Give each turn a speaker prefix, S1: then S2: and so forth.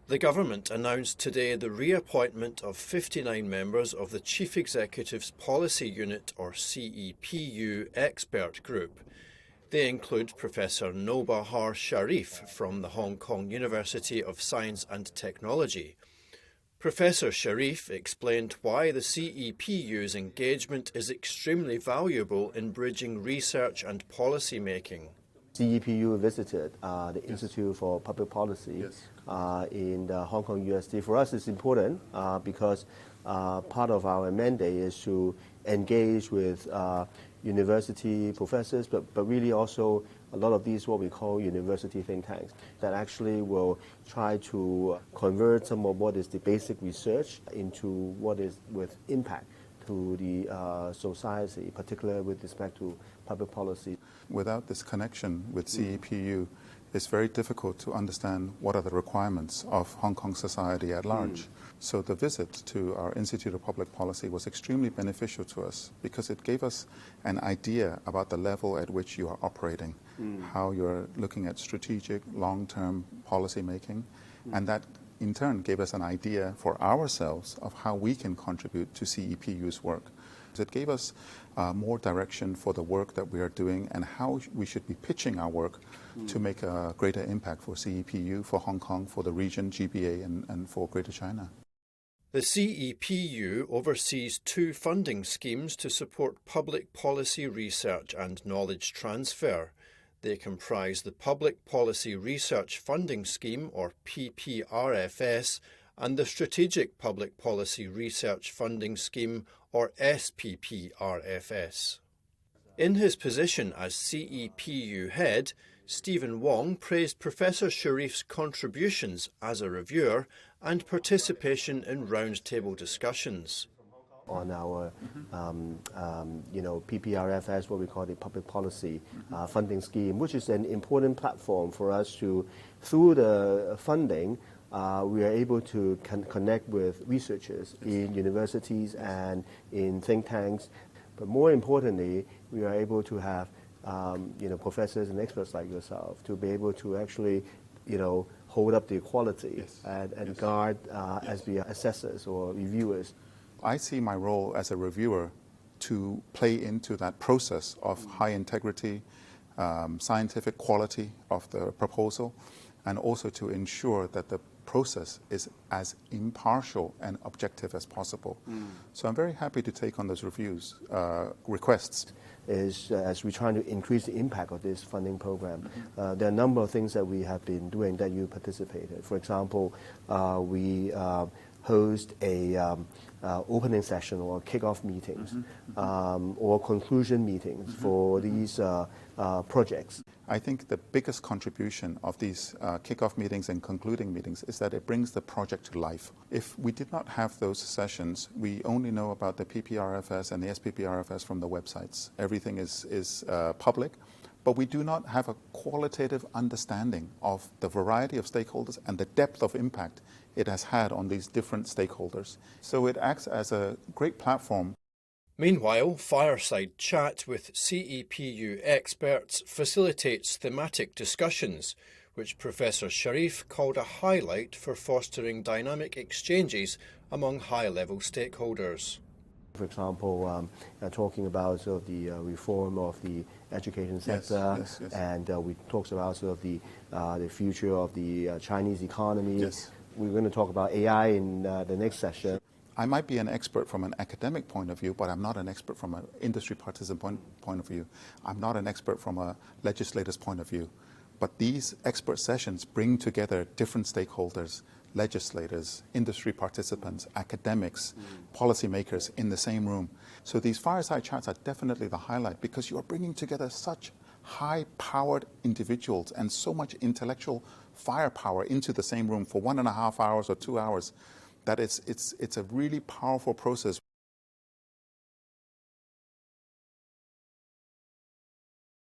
S1: The government announced today the reappointment of 59 members of the Chief Executive's Policy Unit, or CEPU, expert group. They include Professor Nobahar Sharif from the Hong Kong University of Science and Technology. Professor Sharif explained why the CEPU's engagement is extremely valuable in bridging research and policy making.
S2: CEPU visited the Institute for Public Policy in the Hong Kong USD. For us, it's important because part of our mandate is to engage with university professors, but really also a lot of these what we call university think tanks that actually will try to convert some of what is the basic research into what is with impact to the society, particularly with respect to public policy.
S3: Without this connection with CEPU, it's very difficult to understand what are the requirements of Hong Kong society at large. So the visit to our Institute of Public Policy was extremely beneficial to us because it gave us an idea about the level at which you are operating, how you're looking at strategic, long-term policy making, and that in turn gave us an idea for ourselves of how we can contribute to CEPU's work. It gave us more direction for the work that we are doing and how we should be pitching our work to make a greater impact for CEPU, for Hong Kong, for the region, GBA, and for Greater China.
S1: The CEPU oversees two funding schemes to support public policy research and knowledge transfer. They comprise the Public Policy Research Funding Scheme, or PPRFS, and the Strategic Public Policy Research Funding Scheme, or SPPRFS. In his position as CEPU head, Stephen Wong praised Professor Sharif's contributions as a reviewer and participation in roundtable discussions.
S2: On our, PPRFS, what we call the Public Policy Funding Scheme, which is an important platform for us to, through the funding, we are able to connect with researchers in universities and in think tanks. But more importantly, we are able to have professors and experts like yourself to be able to actually hold up the quality and guard as the assessors or reviewers.
S3: I see my role as a reviewer to play into that process of high integrity, scientific quality of the proposal, and also to ensure that the process is as impartial and objective as possible. So I'm very happy to take on those reviews, requests.
S2: As we're trying to increase the impact of this funding program, there are a number of things that we have been doing that you participated. For example, we host a opening session or kickoff meetings or conclusion meetings for these projects.
S3: I think the biggest contribution of these kickoff meetings and concluding meetings is that it brings the project to life. If we did not have those sessions, we only know about the PPRFS and the SPPRFS from the websites. Everything is public, but we do not have a qualitative understanding of the variety of stakeholders and the depth of impact it has had on these different stakeholders. So it acts as a great platform.
S1: Meanwhile, Fireside Chat with CEPU experts facilitates thematic discussions, which Professor Sharif called a highlight for fostering dynamic exchanges among high-level stakeholders.
S2: For example, talking about sort of the reform of the education sector,
S3: yes.
S2: and we talked about sort of the future of the Chinese economy.
S3: Yes.
S2: We're going to talk about AI in the next session.
S3: I might be an expert from an academic point of view, but I'm not an expert from an industry participant point of view. I'm not an expert from a legislator's point of view. But these expert sessions bring together different stakeholders, legislators, industry participants, academics, policymakers in the same room. So these fireside chats are definitely the highlight because you are bringing together such high-powered individuals and so much intellectual firepower into the same room for 1.5 hours or 2 hours that it's a really powerful process.